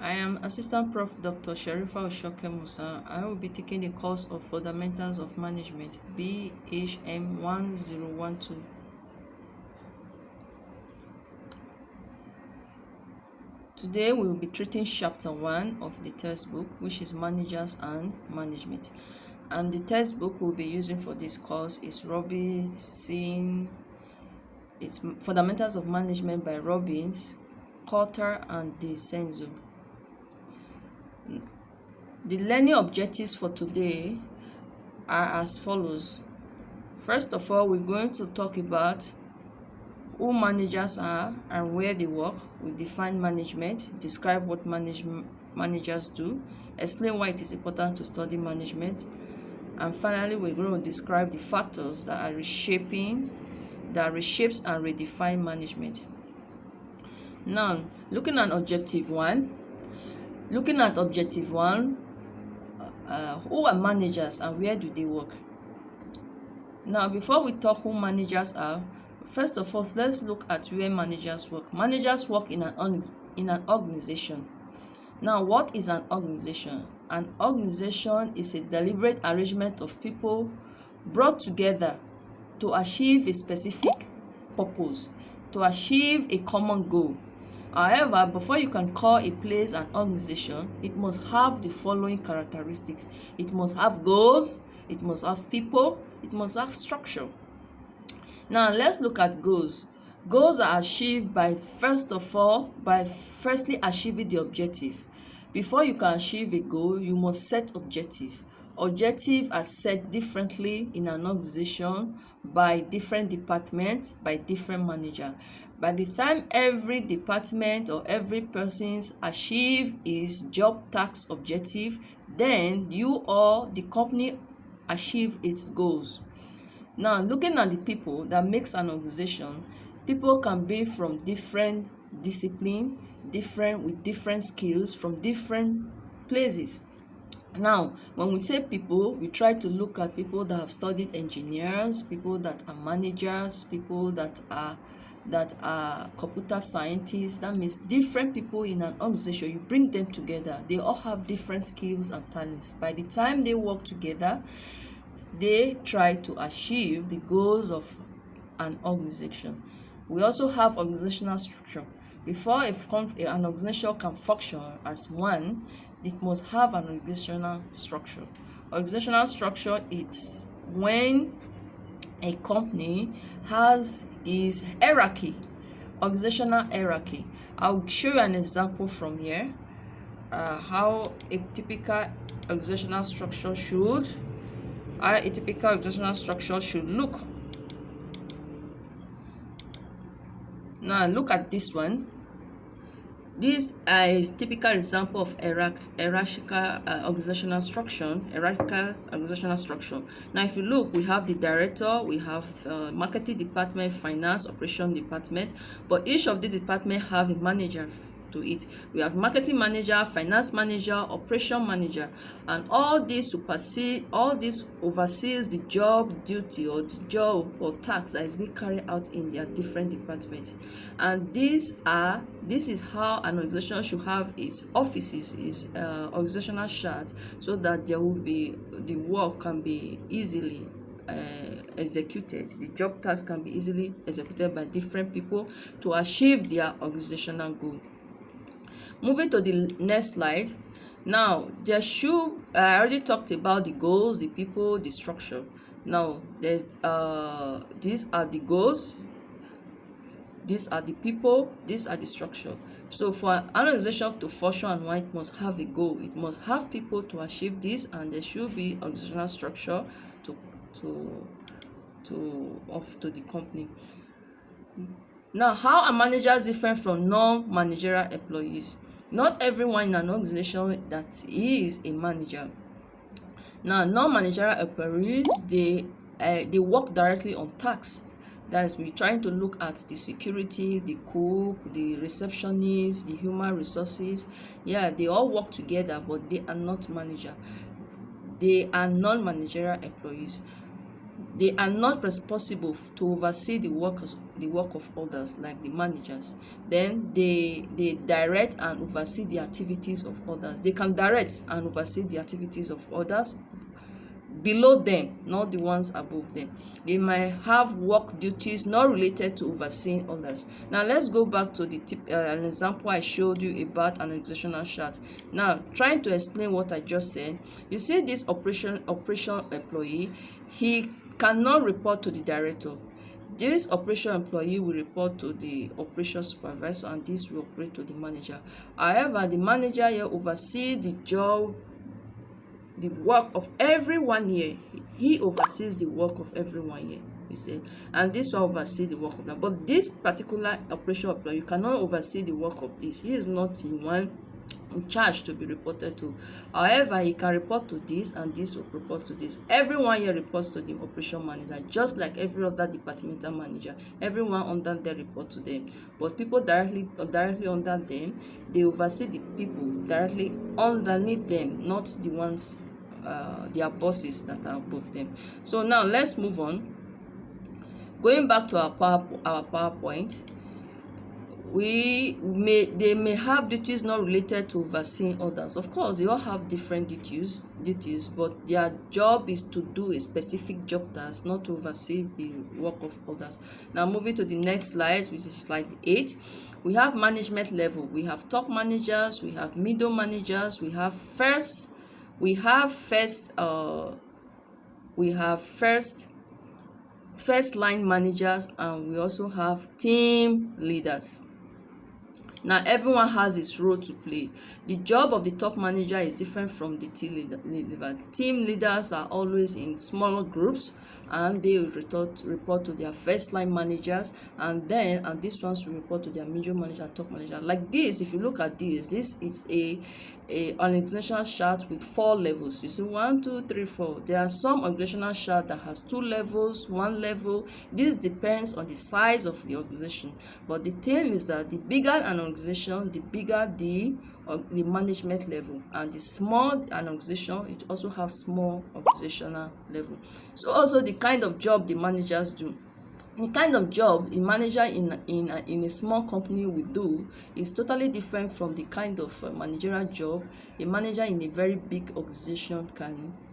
I am Assistant Prof. Dr. Sharifa Oshoke Musa. I will be taking the course of Fundamentals of Management, BHM 1012. Today we will be treating Chapter 1 of the textbook, which is Managers and Management. And the textbook we'll be using for this course is Robinson. It's Fundamentals of Management by Robbins, Coulter, and DiCenzo. The learning objectives for today are as follows. First of all, we're going to talk about who managers are and where they work. We define management, describe what managers do, explain why it is important to study management, and finally we're going to describe the factors that reshapes and redefine management. Now, looking at objective one, who are managers and where do they work? Now, before we talk who managers are, first of all, let's look at where managers work. Managers work in an organization. Now, what is an organization? An organization is a deliberate arrangement of people brought together to achieve a specific purpose, to achieve a common goal. However, before you can call a place an organization, it must have the following characteristics. It must have goals, it must have people, it must have structure. Now, let's look at goals. Goals are achieved by firstly achieving the objective. Before you can achieve a goal, you must set objective. Objectives are set differently in an organization by different departments, by different managers. By the time every department or every person's achieve his job task objective, then you or the company achieve its goals. Now, looking at the people that makes an organization, people can be from different discipline, with different skills, from different places. Now, when we say people, we try to look at people that have studied engineers, people that are managers, people that are computer scientists. That means different people in an organization. You bring them together, they all have different skills and talents. By the time they work together, they try to achieve the goals of an organization. We also have organizational structure. Before an organization can function as one, it must have an organizational structure. Organizational structure is when a company has its hierarchy, organizational hierarchy. I'll show you an example from here, how a typical organizational structure should look. Now, look at this one. This is a typical example of hierarchical organizational structure. Now, if you look, we have the director, we have marketing department, finance, operation department, but each of these departments have a manager to it. We have marketing manager, finance manager, operation manager, and all this oversees the job duty or the job or task that is being carried out in their different departments. And this is how an organization should have its offices, its organizational chart, so that there will be the work can be easily executed. The job task can be easily executed by different people to achieve their organizational goal. Moving to the next slide. Now, I already talked about the goals, the people, the structure. Now, there's these are the goals, these are the people, these are the structure. So for an organization to function and it must have a goal, it must have people to achieve this, and there should be organizational structure to the company. Now, how are managers different from non-managerial employees? Not everyone in an organization that is a manager. Now, non-managerial employees, they work directly on tasks. That is, we're trying to look at the security, the cook, the receptionist, the human resources. Yeah, they all work together, but they are not manager. They are non-managerial employees. They are not responsible to oversee the work of others like the managers. Then they direct and oversee the activities of others. They can direct and oversee the activities of others below them, not the ones above them. They might have work duties not related to overseeing others. Now let's go back to the an example I showed you about an organizational chart. Now trying to explain what I just said, you see this operation employee, he cannot report to the director. This operation employee will report to the operation supervisor, and this will report to the manager. However, the manager here oversees the job, the work of everyone here. He oversees the work of everyone here, you see, and this one oversee the work of that. But this particular operation employee, you cannot oversee the work of this. He is not the one in charge to be reported to. However, he can report to this, and this will report to this. Everyone here reports to the operation manager, just like every other departmental manager. Everyone under them report to them. But people directly under them, they oversee the people directly underneath them, not the ones their bosses that are above them. So now let's move on. Going back to our PowerPoint, they may have duties not related to overseeing others. Of course, they all have different duties, but their job is to do a specific job task, not to oversee the work of others. Now moving to the next slide, which is slide 8. We have management level. We have top managers, we have middle managers, we have first line managers, and we also have team leaders. Now everyone has his role to play. The job of the top manager is different from the team leader. Team leaders are always in smaller groups, and they will report to their first line managers, and these ones will report to their middle manager, top manager. Like this, if you look at this is an organizational chart with 4 levels. You see 1, 2, 3, 4. There are some organizational chart that has 2 levels, 1 level. This depends on the size of the organization. But the thing is that the bigger an organization, the bigger the management level, and the small an organization, it also has small organizational level. So also the kind of job the managers do. The kind of job a manager in a small company will do is totally different from the kind of managerial job a manager in a very big organization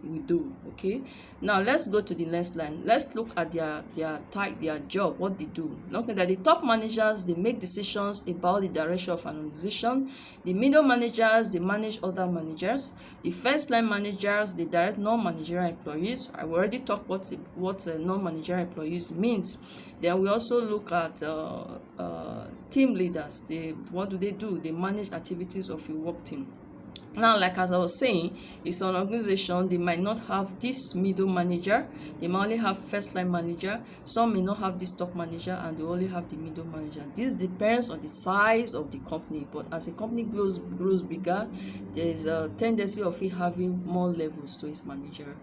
will do. Okay, now let's go to the next line. Let's look at their job, what they do. Okay, that the top managers, they make decisions about the direction of an organization. The middle managers, they manage other managers. The first line managers, they direct non-managerial employees. I already talked what non-managerial employees means. Then we also look at team leaders. What do? They manage activities of a work team. Now, like as I was saying, it's an organization. They might not have this middle manager. They might only have first line manager. Some may not have this top manager, and they only have the middle manager. This depends on the size of the company. But as a company grows bigger, there is a tendency of it having more levels to its management.